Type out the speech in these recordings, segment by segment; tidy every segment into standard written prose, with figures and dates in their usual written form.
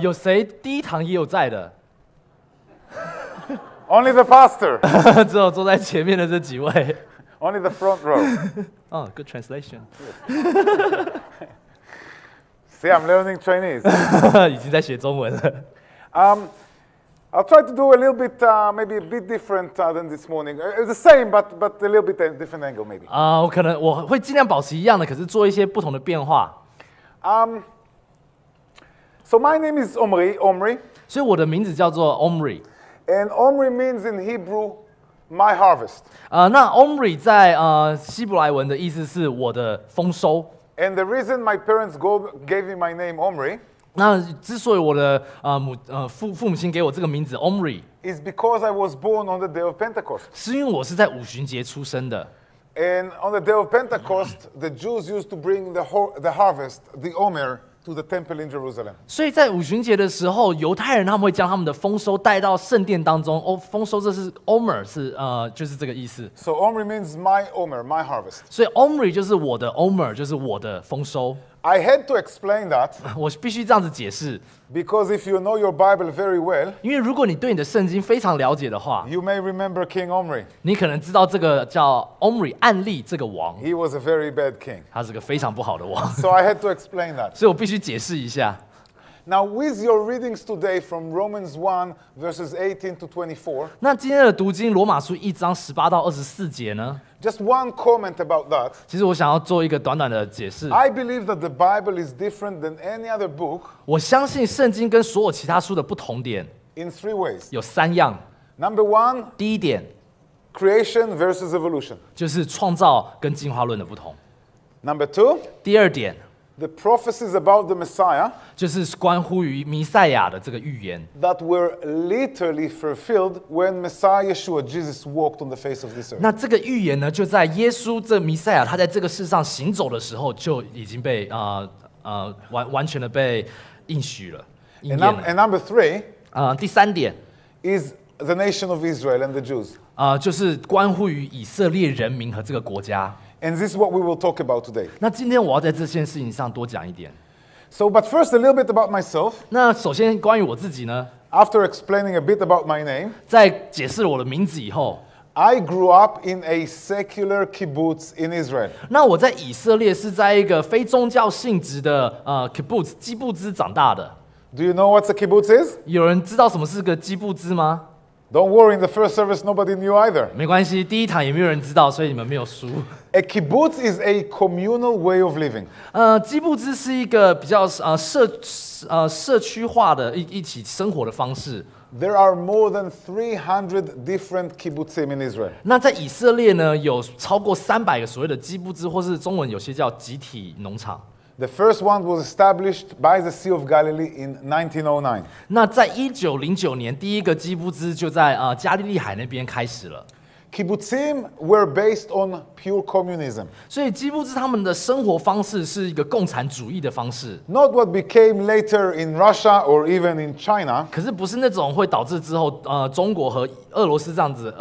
有谁第一堂也有在的？ Only the pastor. 只有坐在前面的这几位。Only the front row. Oh, good translation. See, I'm learning Chinese. 已经在学中文了。I'll try to do a little bit, maybe a bit different than this morning. It's the same, but a little bit different angle, maybe. 我会尽量保持一样的，可是做一些不同的变化。So my name is Omri. 所以我的名字叫做 Omri。 And Omri means in Hebrew, my harvest. 那 Omri 在希伯来文的意思是我的丰收。 And the reason my parents gave me my name Omri 那之所以我的父母亲给我这个名字 Omri， is because I was born on the day of Pentecost. 是因为我是在五旬节出生的。 And on the day of Pentecost, the Jews used to bring the harvest, the Omer, to the temple in Jerusalem. 所以在五旬节的时候，犹太人他们会将他们的丰收带到圣殿当中。丰收这是 Omer， 是就是这个意思。 So Omri means my Omer, my harvest. 所以 Omri 就是我的 Omer， 就是我的丰收。 I had to explain that 我必须这样子解释， because if you know your Bible very well, 因为如果你对你的圣经非常了解的话， you may remember King Omri. 你可能知道这个叫 Omri 暗利这个王， He was a very bad king. 他是个非常不好的王， So I had to explain that. 所以我必须解释一下。 Now, with your readings today from Romans 1, verses 18 to 24, 那今天的读经罗马书1章18到24节呢？ just one comment about that. 其实我想要做一个短短的解释。 I believe that the Bible is different than any other book 我相信圣经跟所有其他书的不同点 in three ways. 有3样。 Number one, 第一点 creation versus evolution. 就是创造跟进化论的不同。 Number two, 第二点 the prophecies about the Messiah 就是关乎于弥赛亚的这个预言， that were literally fulfilled when Messiah Yeshua, Jesus, walked on the face of this earth. 那这个预言呢，就在耶稣这弥赛亚他在这个世上行走的时候，就已经被完全的被应许了、应验了。 And number three 第三点 is the nation of Israel and the Jews. 就是关乎于以色列人民和这个国家。 And this is what we will talk about today. 那今天我要在这件事情上多讲一点。 So, but first, a little bit about myself. 那首先关于我自己呢， After explaining a bit about my name, 在解释了我的名字以后， I grew up in a secular kibbutz in Israel. 那我在以色列是在一个非宗教性质的kibbutz 基布兹长大的。 Do you know what a kibbutz is? 有人知道什么是个基布兹吗？ Don't worry, in the first service, nobody knew either. 没关系，第一堂也没有人知道，所以你们没有输。 A kibbutz is a communal way of living. 基布兹是一个比较社区化的一起生活的方式。 There are more than 300 different kibbutzim in Israel. 那在以色列呢，有超过300个所谓的基布兹，或是中文有些叫集体农场。 The first one was established by the Sea of Galilee in 1909. 那在1909年，第一个基布兹就在加利利海那边开始了。 Kibbutzim were based on pure communism. 所以基布兹他们的生活方式是一个共产主义的方式， Not what became later in Russia or even in China, 可是不是那种会导致之后中国和俄罗斯这样子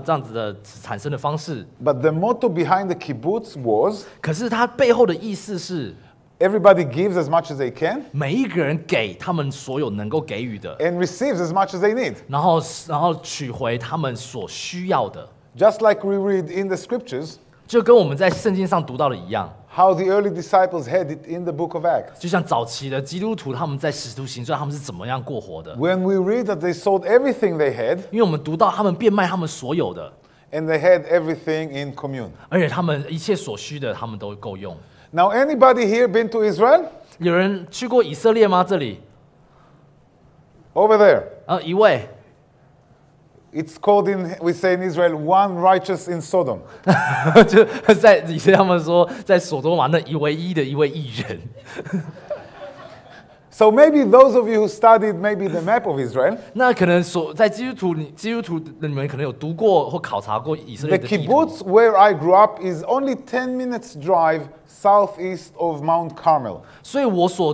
这样子的产生的方式。 but the motto behind the kibbutz was 可是它背后的意思是， everybody gives as much as they can 每一个人给他们所有能够给予的， and receives as much as they need. 然后取回他们所需要的， Just like we read in the scriptures, 就跟我们在圣经上读到的一样。 how the early disciples had it in the book of Acts. 就像早期的基督徒他们在使徒行传他们是怎么样过活的， When we read that they sold everything they had 因为我们读到他们变卖他们所有的， and they had everything in commune. 而且他们一切所需的他们都够用。 Now, anybody here been to Israel? 有人去过以色列吗？这里 Over there. 一位， It's called we say in Israel, one righteous in Sodom. 就在以色列他们说在所多玛那唯一的一位义人。So maybe those of you who studied maybe the map of Israel, 那可能在基督徒你们可能有读过或考察过以色列 the 的地图。 kibbutz where I grew up is only 10 minutes drive southeast of Mount Carmel. 所以我所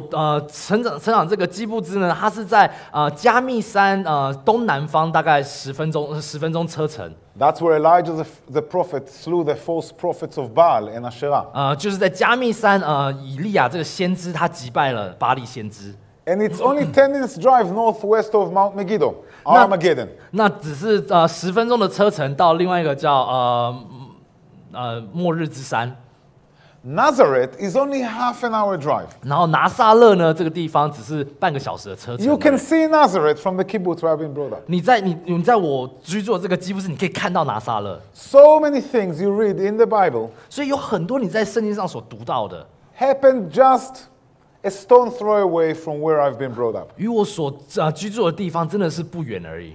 成长这个基布兹呢，它是在加密山东南方大概10分钟车程。 That's where Elijah the prophet slew the false prophets of Baal and Asherah. 就是在加密山以利亚这个先知他击败了巴利先知。And it's only 10 minutes drive northwest of Mount Megiddo, Armageddon. 那只是10分钟的车程到另外一个叫末日之山。Nazareth is only half an hour drive. 然后拿撒勒呢，这个地方只是半个小时的车程。 You can see Nazareth from the kibbutz where I've been brought up. 你在我居住的这个基布斯，你可以看到拿撒勒。So many things you read in the Bible 所以有很多你在圣经上所读到的， happened just a stone throw away from where I've been brought up. 与我所居住的地方真的是不远而已。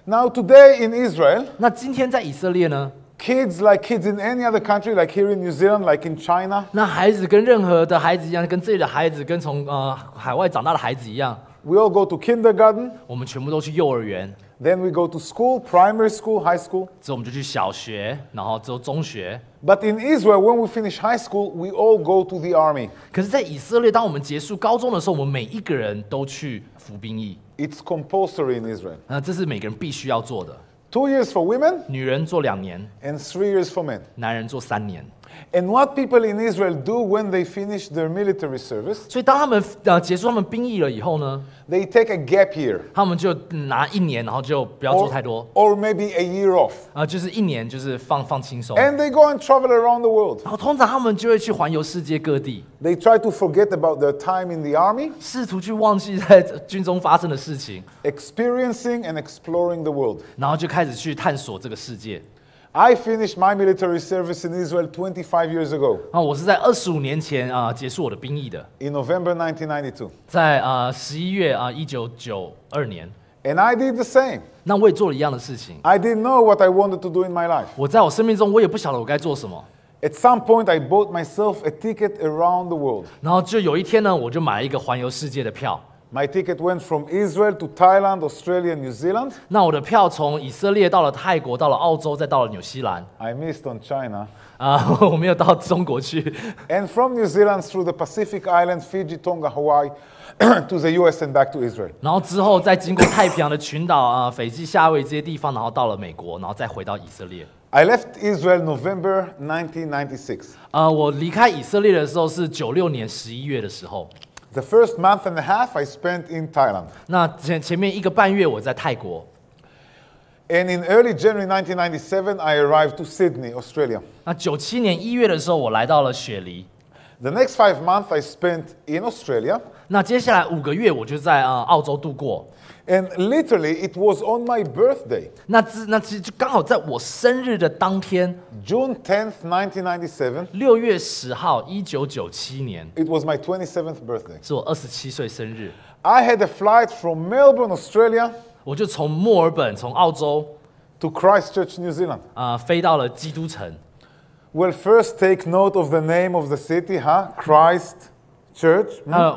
Now today in Israel, 那今天在以色列呢？ kids like kids in any other country, like here in New Zealand, like in China, 那孩子跟任何的孩子一样，跟这里的孩子，跟从海外长大的孩子一样， we all go to kindergarten, 我们全部都去幼儿园， then we go to school, primary school, high school. 之后我们就去小学，然后之后中学。 But in Israel, when we finish high school, we all go to the army. 可是，在以色列，当我们结束高中的时候，我们每一个人都去服兵役。 It's compulsory in Israel. 这是每个人必须要做的。 2 years for women 女人做2年， and 3 years for men. 男人做3年。 And what people in Israel do when they finish their military service, 所以，当他们结束他们兵役了以后呢， they take a gap year 他们就拿1年，然后就不要做太多， or maybe a year off. 就是1年就是放轻松。 And they go and travel around the world. 然后通常他们就会去环游世界各地， They try to forget about their time in the army, 试图去忘记在军中发生的事情， experiencing and exploring the world. 然后就开始去探索这个世界。 I finished my military service in Israel 25 years ago, 我是在25年前结束我的兵役的， in November 1992. 在11月1992年。 And I did the same. 那我也做了一样的事情。 I didn't know what I wanted to do in my life. 我在我生命中，我也不晓得我该做什么。 At some point, I bought myself a ticket around the world. 然后就有一天呢，我就买了一个环游世界的票。 My ticket went from Israel to Thailand, Australia, and New Zealand. 那我的票从以色列到了泰国，到了澳洲，再到了纽西兰。I missed on China. 我没有到中国去。 And from New Zealand through the Pacific Islands, Fiji, Tonga, Hawaii, to the US and back to Israel. 然后之后再经过太平洋的群岛斐济、夏威夷这些地方，然后到了美国，然后再回到以色列。 I left Israel November 1996. 我离开以色列的时候是96年11月的时候。 The first month and a half I spent in Thailand. 那前面1个半月我在泰国。 And in early January 1997, I arrived to Sydney, Australia. 那97年1月的时候，我来到了雪梨。 The next 5 months I spent in Australia. 那接下来5个月我就在澳洲度过。 And literally, it was on my birthday, 那其实就刚好在我生日的当天， June 10th, 1997. 6月10号，1997年， It was my 27th birthday. 是我27岁生日。 I had a flight from Melbourne, Australia, 我就从墨尔本，从澳洲 to Christchurch, New Zealand. 飞到了基督城。 Well, first take note of the name of the city, huh? Christchurch.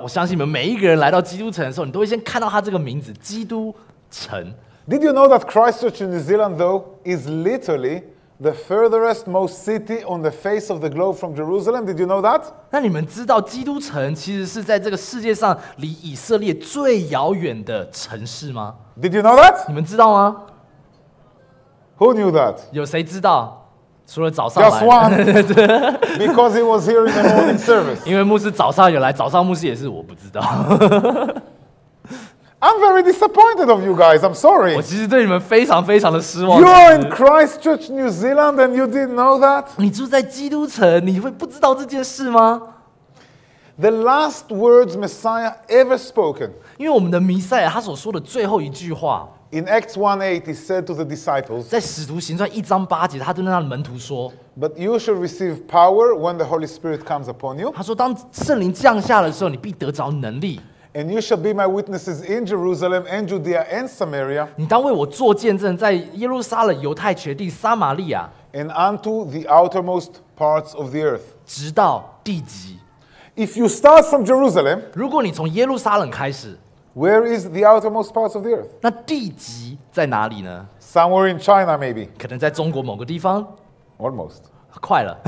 我相信你们每一个人来到基督城的时候，你都会先看到它这个名字——基督城。 Did you know that Christchurch in New Zealand, though, is literally the furthest most city on the face of the globe from Jerusalem? Did you know that? 那你们知道基督城其实是在这个世界上离以色列最遥远的城市吗？ Did you know that? 你们知道吗？ Who knew that? 有谁知道？除了早上 Just 来 one, because he was here in the morning service. 因为牧师早上有来，早上牧师也是我不知道。I'm very disappointed of you guys. I'm 我 sorry. 其实对你们非常非常的失望。 You're in Christchurch, New Zealand, and you didn't know that? 你住在基督城，你会不知道这件事吗？ The last words Messiah ever spoken. 因为我们的弥赛亚他所说的最后一句话， In Acts 1:8, he said to the disciples, 在使徒行传1章8节，他对那门徒说 But you shall receive power when the Holy Spirit comes upon you, 他说当圣灵降下的时候，你必得着能力， and you shall be my witnesses in Jerusalem and Judea and Samaria, 你当为我做见证，在耶路撒冷、犹太全地、撒玛利亚， and unto the outermost parts of the earth. 直到地极。 If you start from Jerusalem, 如果你从耶路撒冷开始， where is the outermost parts of the earth? 那地极在哪里呢？ Somewhere in China, maybe. 可能在中国某个地方。 Almost. 快了，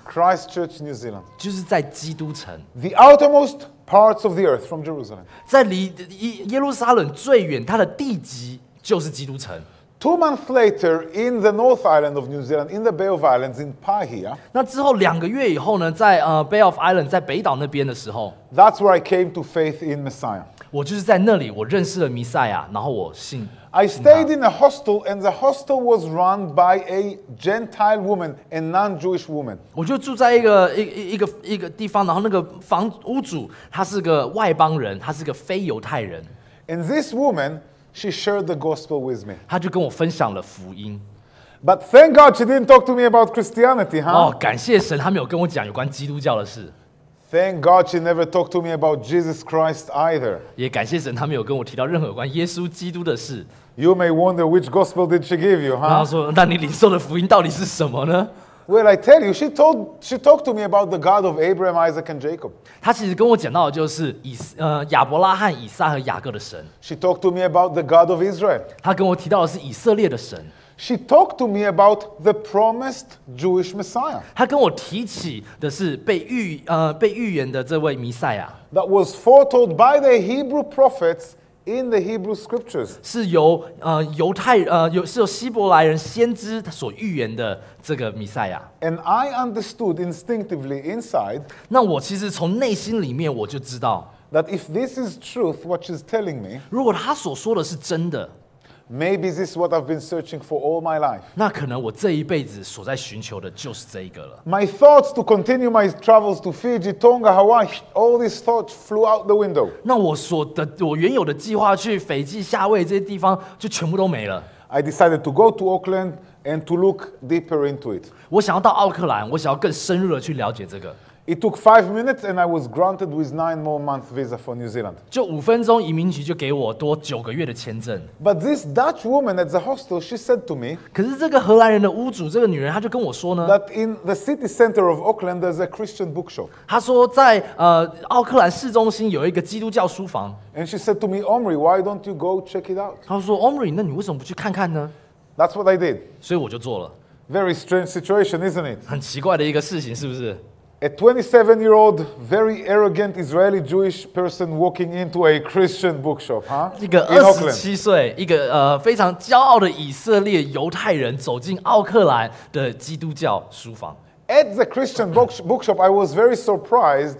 Christchurch, New Zealand. 就是在基督城， The outermost parts of the earth from Jerusalem. 在离耶路撒冷最远，它的地极就是基督城。 2 months later, in the North Island of New Zealand, in the Bay of Islands, in Pahia, 那之后2个月以后呢，在Bay of Island 在北岛那边的时候， that's where I came to faith in Messiah. 我就是在那里，我认识了弥赛亚，然后我信。I stayed in a hostel, and the hostel was run by a Gentile woman, a non-Jewish woman. 我就住在一个地方，然后那个屋主他是个外邦人，他是个非犹太人。And this woman, she shared the gospel with me. 他就跟我分享了福音。But thank God she didn't talk to me about Christianity, huh? 哦，感谢神，他没有跟我讲有关基督教的事。Thank God she never talked to me about Jesus Christ either. 也感谢神，他没有跟我提到任何有关耶稣基督的事。You may wonder which gospel did she give you, 然后 huh? 说，那你领受的福音到底是什么呢？ Well, I tell you, she talked to me about the God of Abraham, Isaac, and Jacob. 他其实跟我讲到的就是亚伯拉罕、以撒和雅各的神。She talked to me about the God of Israel. 他跟我提到的是以色列的神。She talked to me about the promised Jewish Messiah 他跟我提起的是被预言的这位弥赛亚， that was foretold by the Hebrew prophets in the Hebrew scriptures. 是由希伯来人先知所预言的这个弥赛亚。And I understood instinctively inside 那我其实从内心里面我就知道， that if this is truth, what she's telling me, 如果他所说的是真的， maybe this is what I've been searching for all my life. 那可能我这一辈子所在寻求的就是这一个了。 My thoughts to continue my travels to Fiji, Tonga, Hawaii, all these thoughts flew out the window. 那我原有的计划去斐济、夏威夷这些地方就全部都没了。 I decided to go to Auckland and to look deeper into it. 我想要到奥克兰，我想要更深入的去了解这个。 It took 5 minutes and I was granted with 9 more month visa for New Zealand. 就5分钟，移民局就给我多9个月的签证。 But this Dutch woman at the hostel, she said to me 可是这个荷兰人的屋主，这个女人，她就跟我说呢， that in the city center of Auckland, there's a Christian bookshop. 她说在奥克兰市中心有一个基督教书房。 And she said to me, Omri, why don't you go check it out? 她说 Omri， 那你为什么不去看看呢？ That's what I did. 所以我就做了。 Very strange situation, isn't it? 很奇怪的一个事情，是不是？ A 27-year-old, very arrogant Israeli Jewish person walking into a Christian bookshop, huh? 一个 In Auckland. 27岁，一个非常骄傲的以色列犹太人走进奥克兰的基督教书房。 At the Christian bookshop, I was very surprised,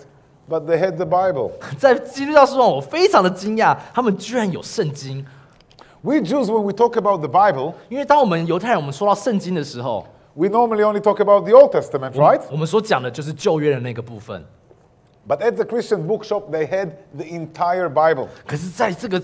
but they had the Bible. 在基督教书房，我非常的惊讶，他们居然有圣经。 We Jews, when we talk about the Bible, 因为当我们犹太人我们说到圣经的时候， we normally only talk about the Old Testament, right? 我们所讲的就是旧约的那个部分。 But at the Christian bookshop, they had the entire Bible. 可是在这个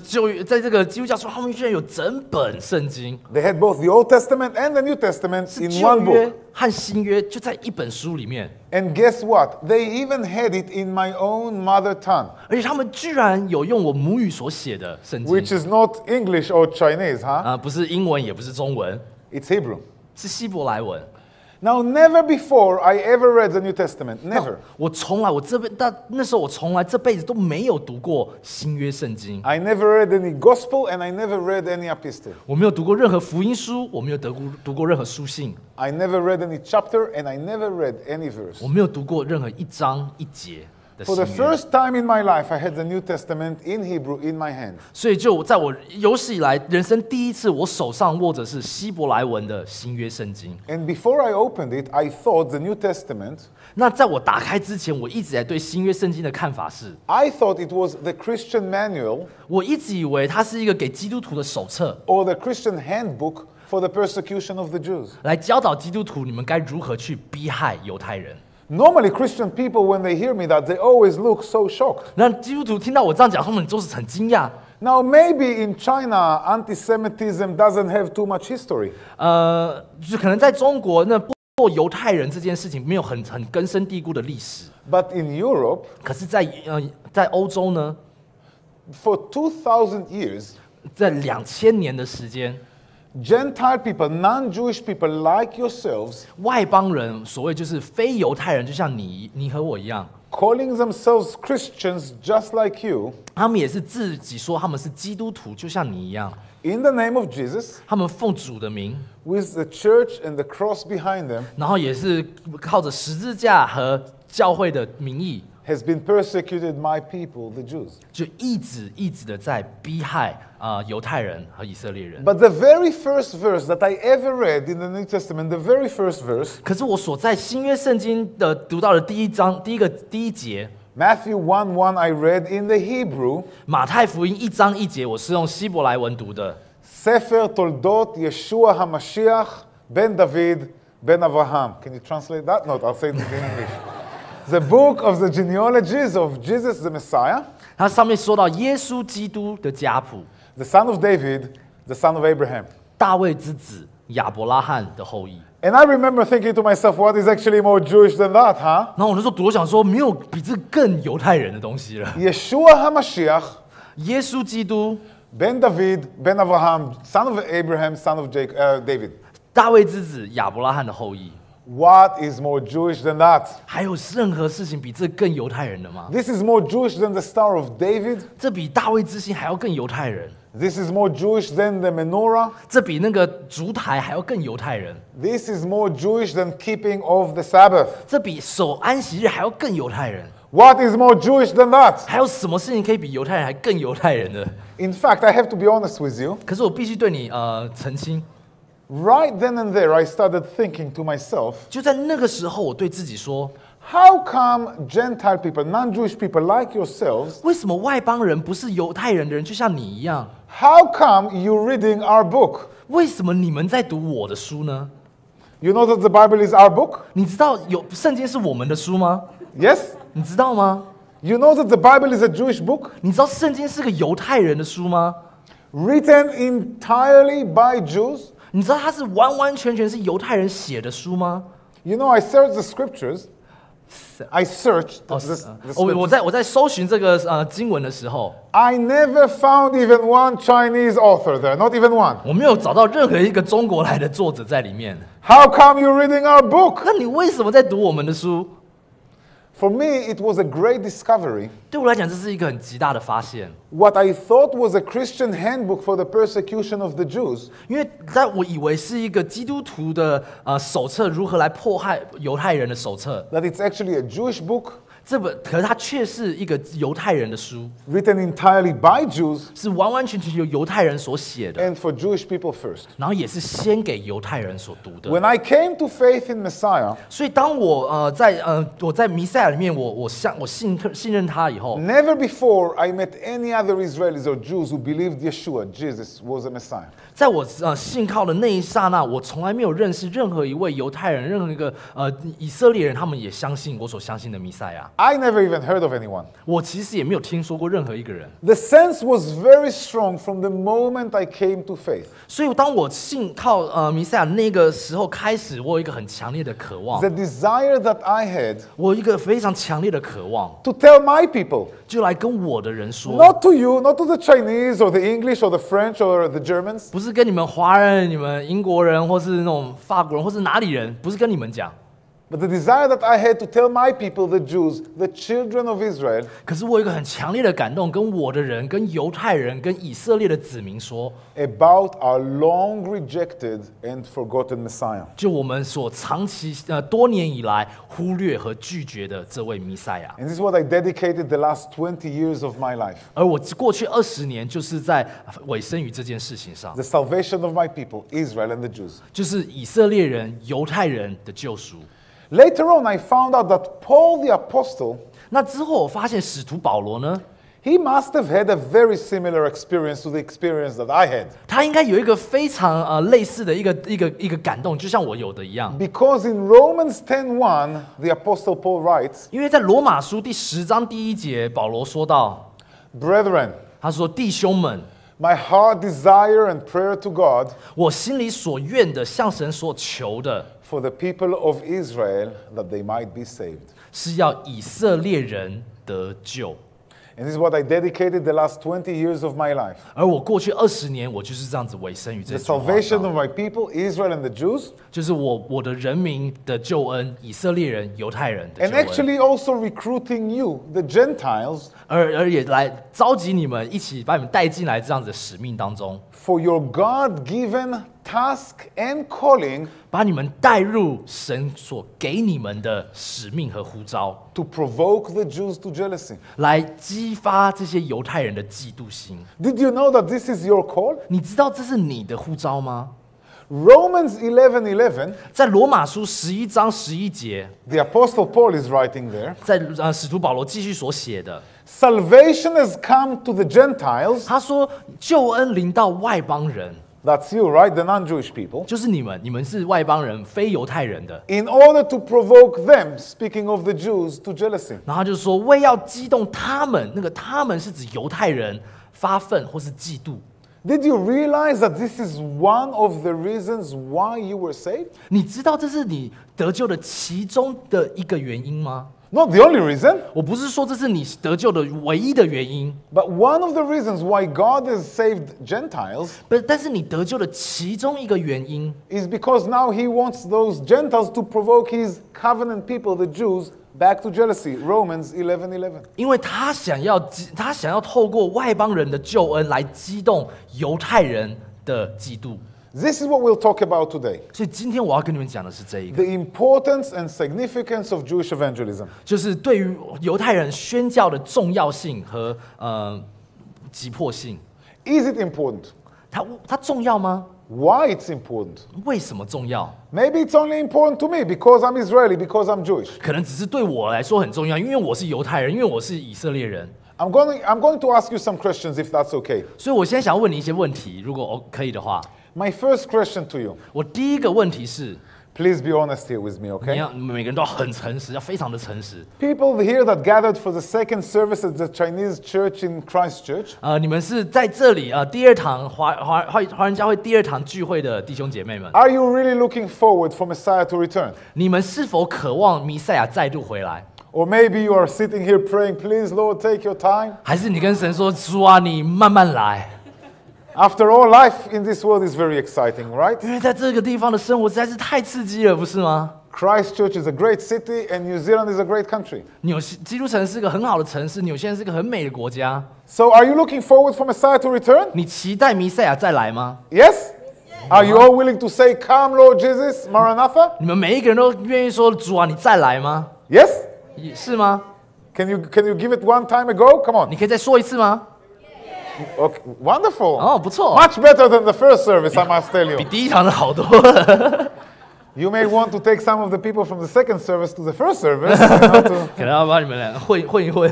基督教书，他们居然有整本圣经， They had both the Old Testament and the New Testament 是 in 旧 one 约 book. 和新约就在一本书里面。 And guess what? They even had it in my own mother tongue, 而且他们居然有用我母语所写的圣经， which is not English or Chinese, huh? 不是英文，也不是中文， It's Hebrew. 是希伯来文。 Now, never before I ever read the New Testament. Never. 我那时候我从来这辈子都没有读过新约圣经， I never read any gospel and I never read any epistle. 我没有读过任何福音书，我没有读过任何书信， I never read any chapter and I never read any verse. 我没有读过任何一章一节的 For 新 the 约。 first time in my life, I had the New Testament in Hebrew in my hand. 所以就在我有史以来人生第一次，我手上握着是希伯来文的新约圣经。 And before I opened it, I thought the New Testament, 那在我打开之前，我一直在对新约圣经的看法是， I thought it was the Christian manual 我一直以为它是一个给基督徒的手册， or the Christian handbook for the persecution of the Jews. 来教导基督徒你们该如何去逼害犹太人。 Normally, Christian people, when they hear me that, they always look so shocked. 那基督徒听到我这样讲，他们都是很惊讶。 Now, maybe in China, anti-Semitism doesn't have too much history. 就可能在中国那过犹太人这件事情没有很根深蒂固的历史， But in Europe, 可是在欧洲呢， for 2,000 years, 在2000年的时间， Gentile people, non-Jewish people like yourselves, 外邦人，所谓就是非犹太人，就像你和我一样， calling themselves Christians just like you, 他们也是自己说他们是基督徒，就像你一样， in the name of Jesus, 他们奉主的名， with the church and the cross behind them, 然后也是靠着十字架和教会的名义， has been persecuted my people, the Jews. 就一直的在逼害犹太人和以色列人。 But the very first verse that I ever read in the New Testament, the very first verse, 可是我所在新约圣经的读到的第一章第一节， Matthew 1:1 I read in the Hebrew. 马太福音1章1节，我是用希伯来文读的。Sefer Toldot Yeshua HaMashiach ben David ben Avraham. Can you translate that? No, I'll say it in English. The book of the genealogies of Jesus the Messiah. 它上面说到耶稣基督的家谱， The son of David, the son of Abraham. 大卫之子，亚伯拉罕的后裔。 And I remember thinking to myself, what is actually more Jewish than that, huh? 然后我那时候读，我想说，没有比这更犹太人的东西了。 Yeshua HaMashiach, 耶稣基督， ben David, ben Avraham, son of Abraham, son of David. 大卫之子，亚伯拉罕的后裔。 What is more Jewish than that? 还有任何事情比这更犹太人的吗？ This is more Jewish than the Star of David. 这比大卫之星还要更犹太人。 This is more Jewish than the menorah. 这比那个烛台还要更犹太人。 This is more Jewish than keeping of the Sabbath. 这比守安息日还要更犹太人。 What is more Jewish than that? 还有什么事情可以比犹太人还更犹太人的？ In fact, I have to be honest with you. 可是我必须对你澄清， Right then and there, I started thinking to myself, 就在那个时候，我对自己说： how come Gentile people, non-Jewish people like yourselves, 为什么外邦人不是犹太人的人，就像你一样？ how come you reading our book? 为什么你们在读我的书呢？ You know that the Bible is our book? 你知道圣经是我们的书吗？ Yes? 你知道吗？ You know that the Bible is a Jewish book? 你知道圣经是个犹太人的书吗？ Written entirely by Jews? 你知道它是完完全全是犹太人写的书吗？ You know, I searched the scriptures. I searched the 我在搜寻这个经文的时候， I never found even one Chinese author there, not even one. 我没有找到任何一个中国来的作者在里面。 How come you're reading our book? 那你为什么在读我们的书？ For me, it was a great discovery. 对我来讲，这是一个很极大的发现。 What I thought was a Christian handbook for the persecution of the Jews 因为我以为是一个基督徒的手册，如何来迫害犹太人的手册。 that it's actually a Jewish book 可是它却是一个犹太人的书， written entirely by Jews 是完完全全由犹太人所写的， and for Jewish people first. 然后也是先给犹太人所读的。 When I came to faith in Messiah, 所以当我在弥赛亚里面，我信任他以后， never before I met any other Israelis or Jews who believed Yeshua, Jesus, was a Messiah. 在我信靠的那一刹那，我从来没有认识任何一位犹太人，任何一个以色列人，他们也相信我所相信的弥赛亚。 I never even heard of anyone. 我其实也没有听说过任何一个人。 The sense was very strong from the moment I came to faith. 所以当我信靠弥赛亚那个时候开始，我有一个很强烈的渴望， The desire that I had 我有一个非常强烈的渴望， to tell my people, 就来跟我的人说， not to you, not to the Chinese or the English or the French or the Germans, 不是跟你们华人、你们英国人，或是那种法国人，或是哪里人，不是跟你们讲。 but the desire that I had to tell my people, the Jews, the children of Israel, 可是我有一个很强烈的感动，跟我的人、跟犹太人、跟以色列的子民说， about our long rejected and forgotten Messiah. 就我们所长期多年以来忽略和拒绝的这位弥赛亚。 And this is what I dedicated the last 20 years of my life. 而我过去20年就是在委身于这件事情上， The salvation of my people, Israel and the Jews. 就是以色列人、犹太人的救赎。 Later on, I found out that Paul the Apostle, 那之后我发现使徒保罗呢， he must have had a very similar experience to the experience that I had. 他应该有一个非常类似的一个感动，就像我有的一样。 Because in Romans 10:1, the Apostle Paul writes, 因为在罗马书第10章第1节，保罗说到， Brethren, 他说：“弟兄们， my heart desire and prayer to God 我心里所愿的，向神所求的， for the people of Israel that they might be saved. 是要以色列人得救。” And this is what I dedicated the last 20 years of my life. 而我过去20年，我就是这样子委身于这 The 句话 salvation 上， of my people, Israel and the Jews, 就是我的人民的救恩，以色列人、犹太人的 and 救恩， actually also recruiting you, the Gentiles, 而也来召集你们，一起把你们带进来这样子的使命当中， for your God-given task and calling 把你们带入神所给你们的使命和呼召， to provoke the Jews to jealousy. 来激发这些犹太人的嫉妒心。 Did you know that this is your call? 你知道这是你的呼召吗？ Romans 11:11, 在罗马书11章11节， the Apostle Paul is writing there, 在使徒保罗继续所写的， salvation has come to the Gentiles. 他说救恩临到外邦人， That's you, right? The non-Jewish people. 就是你们是外邦人，非犹太人的。 In order to provoke them, speaking of the Jews, to jealousy. 然后他就说为要激动他们，那个他们是指犹太人发愤或是嫉妒。 Did you realize that this is one of the reasons why you were saved? 你知道这是你得救的其中的一个原因吗？ Not the only reason, 我不是说这是你得救的唯一的原因， but one of the reasons why God has saved Gentiles 但是你得救的其中一个原因， is because now he wants those Gentiles to provoke his covenant people, the Jews, back to jealousy. Romans 11:11. 因为他想要透过外邦人的救恩来激动犹太人的嫉妒。 This is what we'll talk about today. 所以今天我要跟你们讲的是这一个， The importance and significance of Jewish evangelism. 就是对于犹太人宣教的重要性和急迫性。 Is it important? 它重要吗？ Why it's important? 为什么重要？ Maybe it's only important to me because I'm Israeli, because I'm Jewish. 可能只是对我来说很重要，因为我是犹太人，因为我是以色列人。 I'm going to ask you some questions if that's okay. 所以我现在想要问你一些问题，如果可以的话。 My first question to you. 我第一个问题是， Please be honest here with me, 你 okay? 要每个人都要很诚实，要非常的诚实。 People here that gathered for the second service at the Chinese church in Christchurch, 你们是在这里第二堂华人教会第二堂聚会的弟兄姐妹们， are you really looking forward for Messiah to return? 你们是否渴望弥赛亚再度回来？ Or maybe you are sitting here praying, please, Lord, take your time. 还是你跟神说，主啊，你慢慢来？ After all, life in this world is very exciting, right? 因为在这个地方的生活实在是太刺激了，不是吗？ Christchurch is a great city and New Zealand is a great country. 基督城是个很好的城市，纽西兰是个很美的国家。 So are you looking forward for Messiah to return? 你期待弥赛亚再来吗？ Yes? Are you all willing to say, come, Lord Jesus, Maranatha? 你们每一个人都愿意说，主啊，你再来吗？ Yes? 是吗？ Can you give it one time ago? Come on. 你可以再说一次吗？ Okay, wonderful. 哦，不错， Much better than the first service, I must tell 比 you. 第一堂的好多了。You may want to take some of the people from the second service to the first service. You know, to... 可能要把你们俩混一混。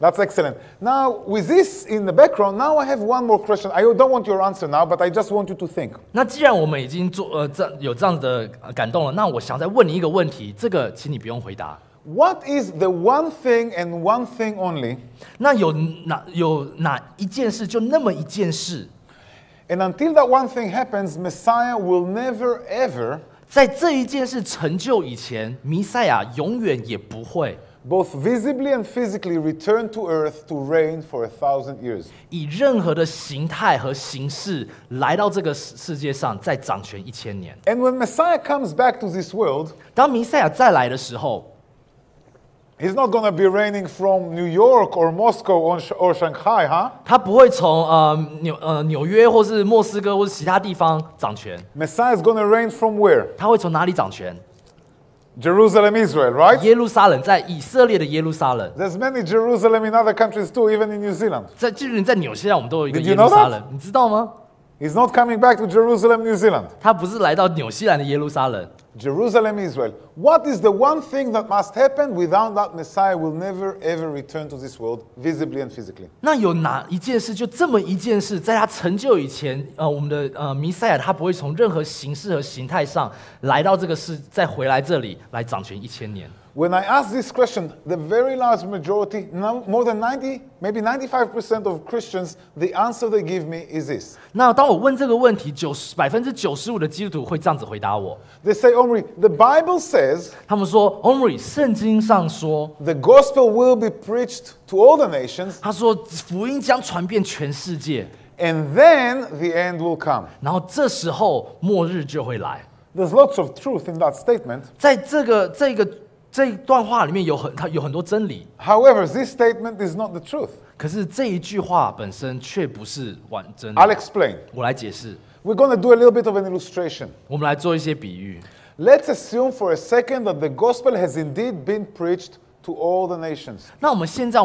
That's excellent. Now, with this in the background, now I have one more question. I don't want your answer now, but I just want you to think. 那既然我们已经有这样子的感动了，那我想再问你一个问题，这个请你不用回答。 What is the one thing and one thing only? 那有哪一件事，就那么一件事， And until that one thing happens, Messiah will never ever, 在这一件事成就以前，弥赛亚永远也不会 both visibly and physically, return to earth to reign for 1,000 years. 以任何的形态和形式来到这个世界上，再掌权1000年。 And when Messiah comes back to this world, 当弥赛亚再来的时候， he's not going to be reigning from New York or Moscow or Shanghai, huh? 他不会从纽约或是莫斯科或是其他地方掌权， Messiah is going to reign from where? 他会从哪里掌权？ Jerusalem, Israel, right? 耶路撒冷，在以色列的耶路撒冷。 There's many Jerusalem in other countries too, even in New Zealand. 就是在纽西兰，我们都有一个 Did 耶 you 路 know 撒 that? 冷，你知道吗？ He's not coming back to Jerusalem, New Zealand. 他不是来到纽西兰的耶路撒冷。 Jerusalem, Israel. What is the one thing that must happen? Without that, Messiah will never ever return to this world, visibly and physically. 那有哪一件事，就这么一件事，在他成就以前，我们的弥赛亚他不会从任何形式和形态上来到这个世，再回来这里来掌权1000年。 When I ask this question, the very large majority, more than 90, maybe 95% of Christians, the answer they give me is this. 那当我问这个问题，95%的基督徒会这样子回答我。 They say, Omri, the Bible says 他们说 ，Omri，圣经上说， the gospel will be preached to all the nations, 他说福音将传遍全世界， and then the end will come. 然后这时候末日就会来。 There's lots of truth in that statement. 在这一段话里面它有很多真理， However, this statement is not the truth. 可是这一句话本身却不是真理。 I'll explain. 我来解释， We're going to do a little bit of an illustration. 我们来做一些比喻。 Let's assume for a second that the gospel has indeed been preached to all the nations. 那我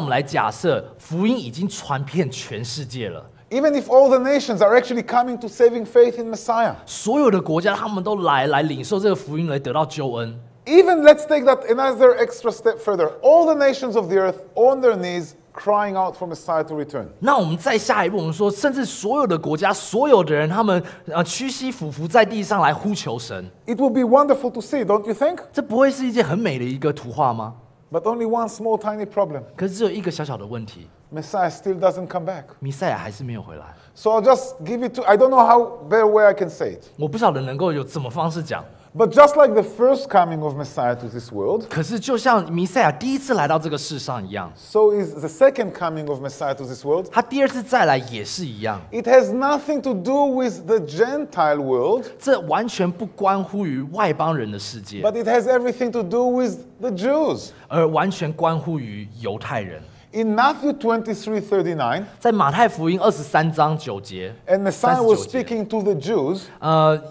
们来假设福音已经传遍全世界了。Even if all the nations are actually coming to saving faith in Messiah. 所有的国家他们都来领受这个福音，来得到救恩。Even let's take that another extra step further. All the nations of the earth on their knees crying out for Messiah to return. 那我们再下一步，我们说，甚至所有的国家、所有的人，他们屈膝俯伏在地上来呼求神。It would be wonderful to see, don't you think? 这不会是一件很美的一个图画吗？ But only one small tiny problem. 可是只有一个小小的问题， Messiah still doesn't come back. 弥赛亚还是没有回来。 So I'll just give it to, I don't know how better way I can say it. 我不晓得能够有怎么方式讲。 But just like the first coming of Messiah to this world, 可是就像弥赛亚第一次来到这个世上一样， so is the second coming of Messiah to this world. 他第二次再来也是一样。 It has nothing to do with the Gentile world, 这完全不关乎于外邦人的世界， but it has everything to do with the Jews. 而完全关乎于犹太人。 In Matthew 23:39, 在马太福音23章9节， and Messiah was 39节 speaking to the Jews,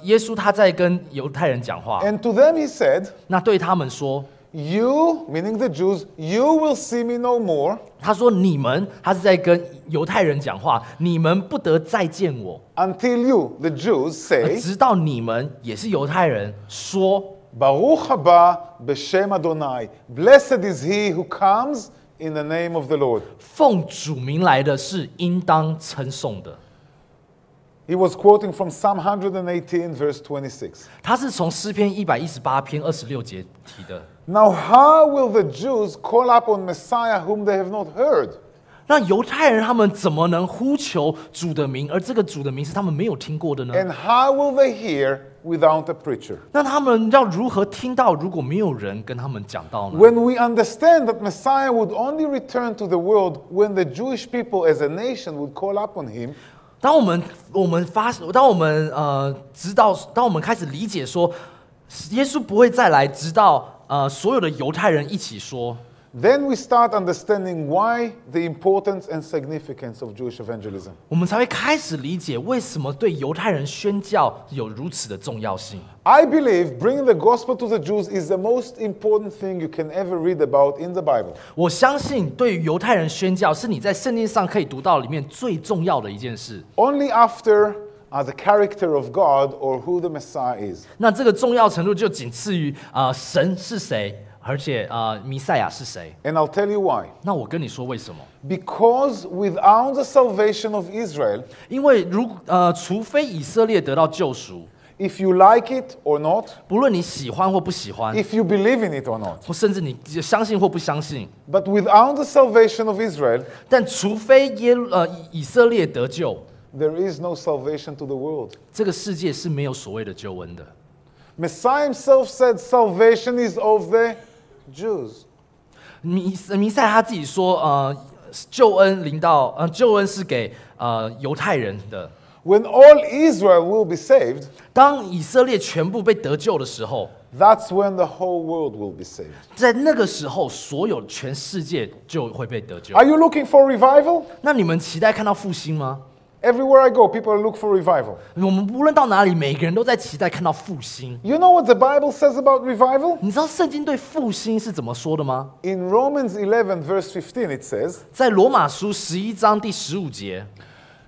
耶稣他在跟犹太人讲话， and to them he said, 那对他们说， You, meaning the Jews, you will see me no more 他说你们，他是在跟犹太人讲话，你们不得再见我， until you, the Jews, say, 直到你们也是犹太人说， Baruch haba b'shem Adonai. Blessed is he who comes in the name of the Lord. 奉主名来的是应当称颂的。 He was quoting from Psalm 118, verse 26. 他是从诗篇118篇26节提的。 Now, how will the Jews call upon Messiah whom they have not heard? 那犹太人他们怎么能呼求主的名，而这个主的名是他们没有听过的呢？ And how will they hear without a preacher? 那他们要如何听到？如果没有人跟他们讲道呢？ When we understand that Messiah would only return to the world when the Jewish people as a nation would call upon him, 当我们开始理解说，耶稣不会再来，直到所有的犹太人一起说。 then we start understanding why the importance and significance of Jewish evangelism. 我们才会开始理解为什么对犹太人宣教有如此的重要性。 I believe bringing the gospel to the Jews is the most important thing you can ever read about in the Bible. 我相信，对于犹太人宣教，是你在圣经上可以读到里面最重要的一件事。 Only after the character of God or who the Messiah is. 那这个重要程度就仅次于神是谁，而且弥赛亚是谁。 And I'll tell you why. 那我跟你说为什么？ Because without the salvation of Israel, 因为除非以色列得到救赎， if you like it or not, 不论你喜欢或不喜欢， if you believe in it or not, 或甚至你相信或不相信， but without the salvation of Israel, 但除非以色列得救， there is no salvation to the world. 这个世界是没有所谓的救恩的。 Messiah himself said salvation is of the Jews. 弥赛他自己说，救恩是给犹太人的。 When all Israel will be saved, 当以色列全部被得救的时候， that's when the whole world will be saved. 在那个时候，全世界就会被得救。 Are you looking for revival? 那你们期待看到复兴吗？ Everywhere I go, people look for revival. 我们无论到哪里，每个人都在期待看到复兴。 You know what the Bible says about revival? 你知道圣经对复兴是怎么说的吗？ In Romans 11, verse 15, it says, 在罗马书11章第15节，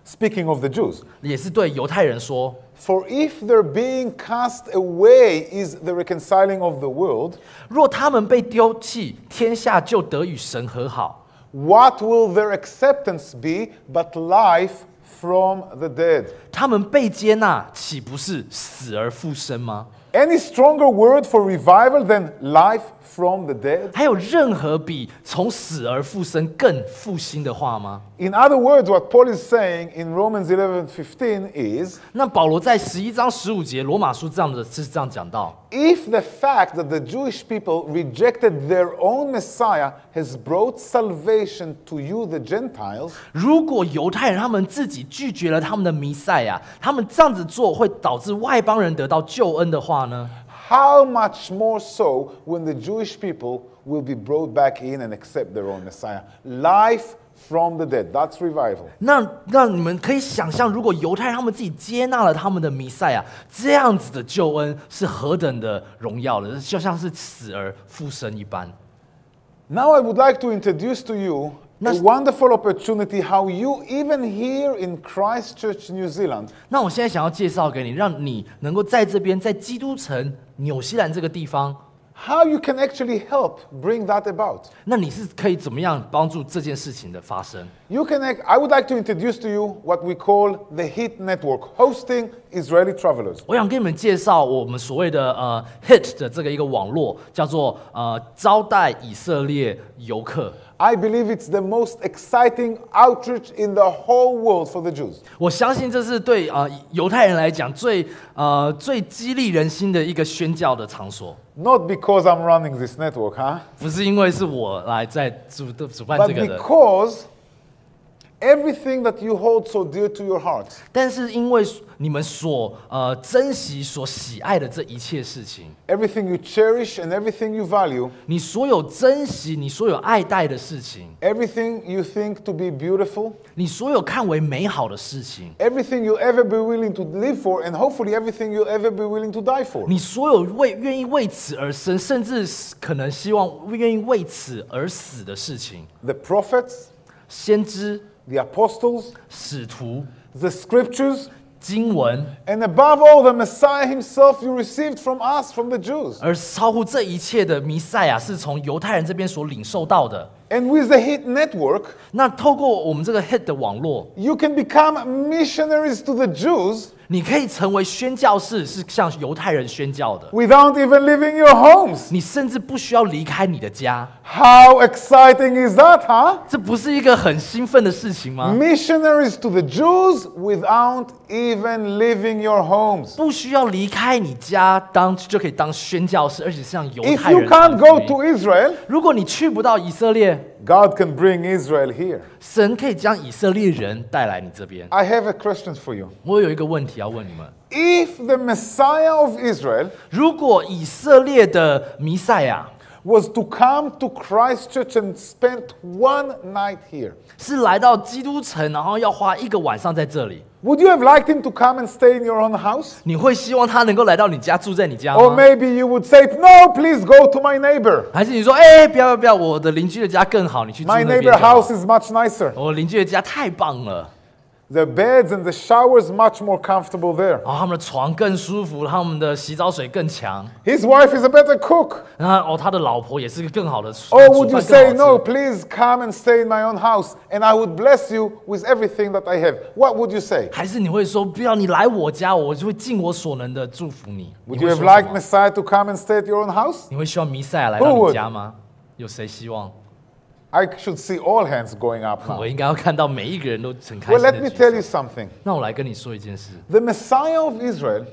speaking of the Jews, 也是对犹太人说。 For if their being cast away is the reconciling of the world, 若他们被丢弃，天下就得与神和好。 what will their acceptance be but life from the dead? 他们被接纳，岂不是死而复生吗？ Any stronger word for revival than life from the dead? 还有任何比从死而复生更复兴的话吗？ In other words, what Paul is saying in Romans 11:15 is, 那保罗在11章15节罗马书是这样讲到： if the fact that the Jewish people rejected their own Messiah has brought salvation to you, the Gentiles, 如果犹太人他们自己拒绝了他们的弥赛亚，他们这样子做会导致外邦人得到救恩的话呢？ how much more so when the Jewish people will be brought back in and accept their own Messiah? Life from the dead. That's revival. 那你们可以想象，如果犹太人他们自己接纳了他们的弥赛亚，这样子的救恩是何等的荣耀的，就像是死而复生一般。 Now I would like to introduce to you A wonderful opportunity how you, even here in Christchurch, New Zealand, 那我现在想要介绍给你，让你能够在这边，在基督城纽西兰这个地方， how you can actually help bring that about. 那你是可以怎么样帮助这件事情的发生？ I would like to introduce to you what we call the HIT network, hosting Israeli travelers. 我想跟你们介绍我们所谓的HIT 的这个一个网络，叫做招待以色列游客。 I believe it's the most exciting outreach in the whole world for the Jews. 我相信这是对犹太人来讲最激励人心的一个宣教的场所。 Not because I'm running this network, huh? 不是因为是我来在主办 But 这个的， because everything that you hold so dear to your heart, 但是因为你们所珍惜、所喜爱的这一切事情， everything you cherish and everything you value, 你所有珍惜、你所有爱戴的事情， everything you think to be beautiful, 你所有看为美好的事情， everything you'll ever be willing to live for, and hopefully everything you'll ever be willing to die for. 你所有愿意为此而生，甚至可能希望愿意为此而死的事情， The prophets, 先知、 the apostles, 使徒、 the scriptures, 经文， and above all, the Messiah himself you received from us, from the Jews. 而超乎这一切的弥赛亚是从犹太人这边所领受到的。 And with the HIT network, 那透过我们这个 HIT 的网络， you can become missionaries to the Jews 你可以成为宣教士，是向犹太人宣教的。 without even leaving your homes. 你甚至不需要离开你的家， How exciting is that, huh? 这不是一个很兴奋的事情吗？ Missionaries to the Jews without even leaving your homes. 不需要离开你家就可以当宣教士，而且是向犹 If 太 you 人 can't 传 go 福音 to Israel, 如果你去不到以色列， God can bring Israel here. 神可以将以色列人带来你这边。 I have a question for you. 我有一个问题要问你们： If the Messiah of Israel 如果以色列的弥赛亚 was to come to Christchurch and spend one night here, 是来到基督城，然后要花一个晚上在这里， would you have liked him to come and stay in your own house? 你会希望他能够来到你家，住在你家 Or 吗？ maybe you would say, no, please go to my neighbor. 还是你说，哎，不要不要，我的邻居的家更好，你去住 My 那边 neighbor 就好 house is much nicer. 我邻居的家太棒了， The beds and the showers much more comfortable there. 然后他们的床更舒服，他们的洗澡水更强， His wife is a better cook. 然后他的老婆也是个更好的煮 Or 饭 would you 更 say, 好 no, 吃。 please come and stay in my own house and I would bless you with everything that I have? What would you say? 还是你会说，不要你来我家，我就会尽我所能的祝福你。你 Would 会 you 说 have 什 liked 么？ Messiah to come and stay at your own house? 你会希望弥赛亚来到 Who 你 would？家吗？有谁希望？ I should see all hands going up 我 now. 应该要看到每一个人都很开 Well, 心 let 的 me 举 tell you 手。 something. 那我来跟你说一件事， The Messiah of Israel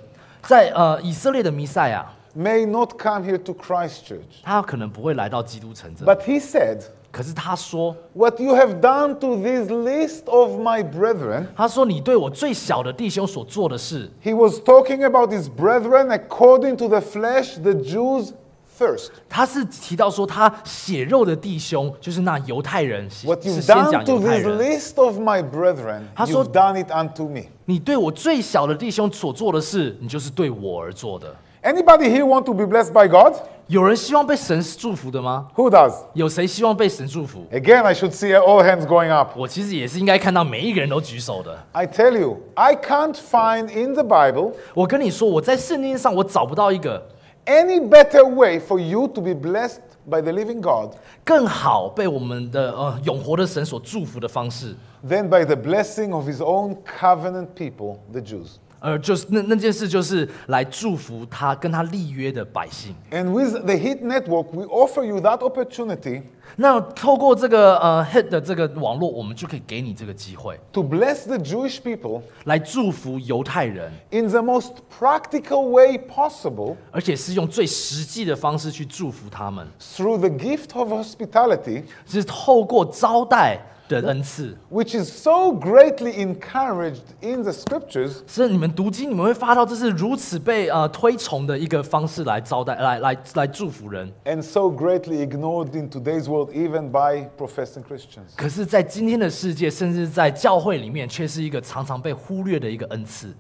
在以色列的弥赛亚， may not come here to Christchurch. 他可能不会来到基督城这里， But he said, 可是他说， what you have done to this least of my brethren, 他说你对我最小的弟兄所做的事， he was talking about his brethren according to the flesh, the Jews first. 他是提到说他血肉的弟兄，就是那犹太人， What 是 you've 先 done 讲 to 犹太 this 人。 least of my brethren, 他说- you've done it unto me. 你对我最小的弟兄所做的事，你就是对我而做的。 Anybody here want to be blessed by God? 有人希望被神祝福的吗？ Who does? 有谁希望被神祝福？ Again, I should see all hands going up. 我其实也是应该看到每一个人都举手的。 I tell you, I can't find in the Bible 我跟你说，我在圣经上我找不到一个 any better way for you to be blessed by the living God 更好被我们的永活的神所祝福的方式， than by the blessing of his own covenant people, the Jews. 就是那件事，就是来祝福他跟他立约的百姓。 And with the HIT network, we offer you that opportunity 那透过这个HIT 的这个网络，我们就可以给你这个机会， to bless the Jewish people 来祝福犹太人， in the most practical way possible 而且是用最实际的方式去祝福他们， through the gift of hospitality, 是透过招待的恩赐。 which is so greatly encouraged in the scriptures 是你们读经，你们会发到这是如此被推崇的一个方式来招待，来祝福人。 and so greatly ignored in today's world, even by professing Christians. 可是，在今天的世界，甚至在教会里面，却是一个常常被忽略的一个恩赐。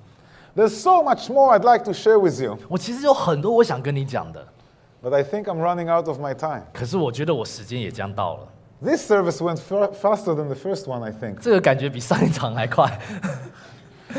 There's so much more I'd like to share with you, 我其实有很多我想跟你讲的， but I think I'm running out of my time. 可是我觉得我时间也将到了。This service went faster than the first one, I think. 这个感觉比上一场还快，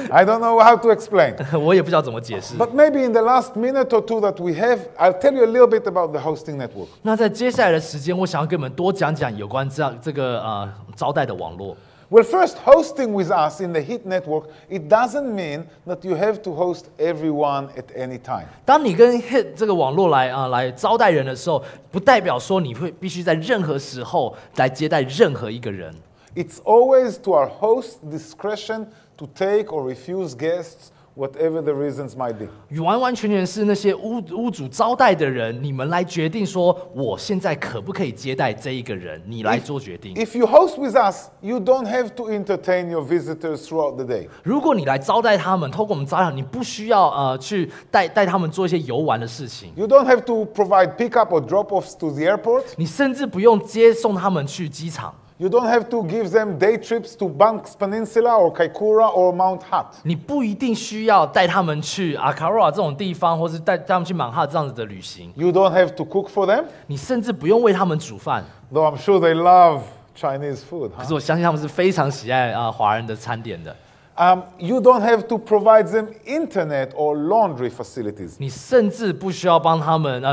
I don't know how to explain. 我也不知道怎么解释。 But maybe in the last minute or two that we have, I'll tell you a little bit about the hosting network. 那在接下来的时间，我想要跟你们多讲讲有关这个招待的网络。 Well, first, hosting with us in the HIT network, it doesn't mean that you have to host everyone at any time. 当你跟 HIT 这个网络来招待人的时候，不代表说你必须在任何时候来接待任何一个人。 It's always to our host discretion to take or refuse guests, whatever the reasons might be. 完完全全是那些屋主招待的人，你们来决定说，我现在可不可以接待这一个人，你来做决定。 If you host with us, you don't have to entertain your visitors throughout the day. 如果你来招待他们，透过我们招待，你不需要去带他们做一些游玩的事情， You don't have to provide pickup or drop-offs to the airport. 你甚至不用接送他们去机场。 You don't have to give them day trips to Banks Peninsula or Kaikoura or Mount Hutt. 你不一定需要带他们去阿卡罗这种地方，或是带他们去满哈这样子的旅行。 You don't have to cook for them, 你甚至不用为他们煮饭。 though I'm sure they love Chinese food. 可 Huh? 是我相信他们是非常喜爱华人的餐点的。 You don't have to provide them internet or laundry facilities. 你甚至不需要帮他们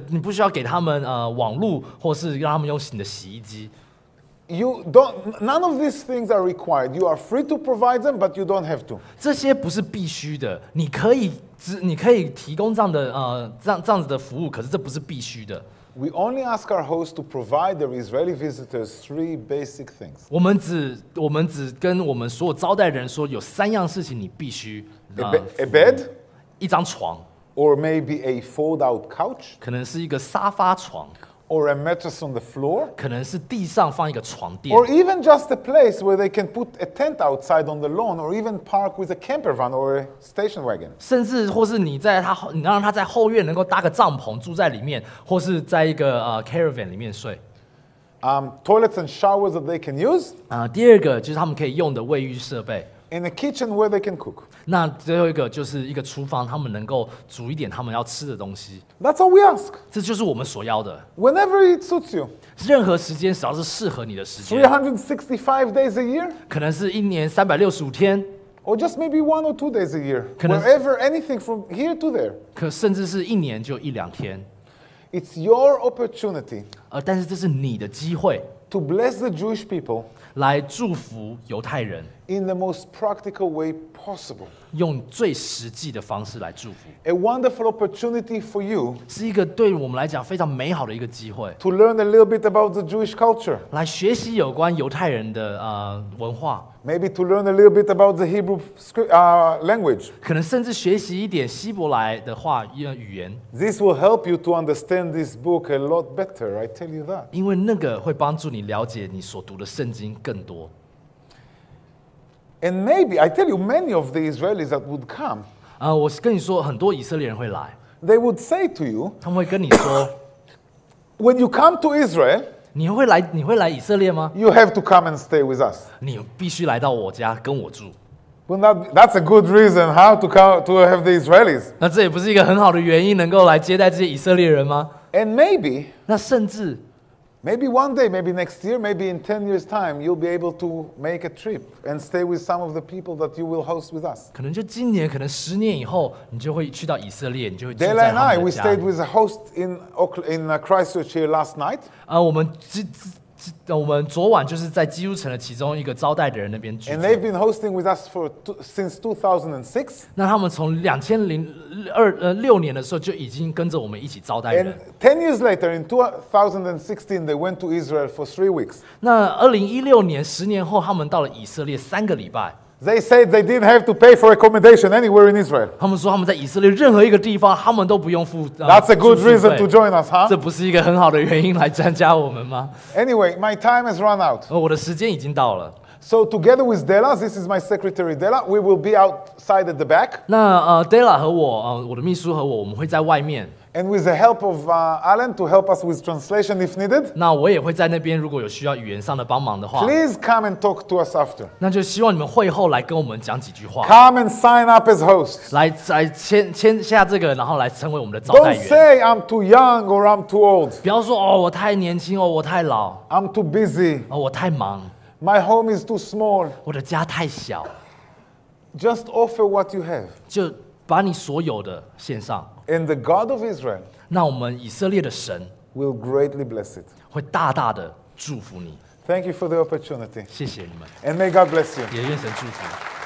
你不需要给他们网络，或是让他们用你的洗衣机。 None of these things are required. You are free to provide them, but you don't have to. 这些不是必须的，你可以提供这样的这样子的服务，可是这不是必须的。 We only ask our host to provide their Israeli visitors 3 basic things. 我们只跟我们所有招待人说，有3样事情你必须 A bed, 一张床， or maybe a fold-out couch, 可能是一个沙发床， or a mattress on the floor, 可能是地上放一个床垫， or even just a place where they can put a tent outside on the lawn, or even park with a camper van or a station wagon. 甚至或是你让他在后院能够搭个帐篷住在里面，或是在一个caravan 里面睡。 Toilets and showers that they can use, 第二个就是他们可以用的卫浴设备。 and a kitchen where they can cook. 那最后一个就是一个厨房，他们能够煮一点他们要吃的东西。 That's all we ask. 这就是我们所要的。 Whenever it suits you. 任何时间，只要是适合你的时间， 365 days a year, 可能是1年365天， or just maybe 1 or 2 days a year. 可能- Wherever, anything from here to there. 可甚至是1年就1-2天。 It's your opportunity 但是这是你的机会， to bless the Jewish people 来祝福犹太人， in the most practical way possible. 用最实际的方式来祝福， A wonderful opportunity for you 是一个对我们来讲非常美好的一个机会， to learn a little bit about the Jewish culture. 来学习有关犹太人的文化， Maybe to learn a little bit about the Hebrew language. 可能甚至学习一点希伯来的语言， This will help you to understand this book a lot better, I tell you that. 因为那个会帮助你了解你所读的圣经更多。 And maybe, I tell you, many of the Israelis that would come, 我跟你说，很多以色列人会来， they would say to you, 他们会跟你说， when you come to Israel, 你会来以色列吗？ you have to come and stay with us. 你必须来到我家跟我住。 Well, that's a good reason how to have the Israelis. 那这也不是一个很好的原因，能够来接待这些以色列人吗？ And maybe 那甚至 one day, maybe next year, maybe in 10 years' time, you'll be able to make a trip and stay with some of the people that you will host with us. 可能就今年，可能10年以后，你就会去到以色列，你就会住 Dela 在 and 他 I, 们 we 的家 stayed 里。 with a host in Christchurch here last night. 我们昨晚就是在基督城的其中一个招待的人那边居 And 住。 they've been hosting with us since 2006. 那他们从2006年的时候就已经跟着我们一起招待 And 人。 10 years later, in 2016, they went to Israel for 3 weeks. 那2016年10年后，他们到了以色列3个礼拜。 They said they didn't have to pay for accommodation anywhere in Israel. 他们说他们在以色列任何一个地方，他们都不用付。That's a good 住宿费 reason to join us, huh? 这不是一个很好的原因来参加我们吗？ Anyway, my time has run out. 我的时间已经到了。 So together with Dela, this is my secretary Dela, we will be outside at the back. 那Dela 和我的秘书和我们会在外面。And with the help of Alan to help us with translation if needed, 那我也会在那边，如果有需要语言上的帮忙的话， please come and talk to us after. 那就希望你们会后来跟我们讲几句话， Come and sign up as hosts. 来签下这个，然后来成为我们的招待 Don't 员。 say I'm too young or I'm too old. 不要说哦，我太年轻哦，我太老 I'm too busy. 哦，我太忙， My home is too small. 我的家太小， Just offer what you have. 就把你所有的献上。 And the God of Israel 那我们以色列的神 will greatly bless it. 会大大的祝福你。 Thank you for the opportunity. 谢谢你们， And may God bless you. 也愿神祝福。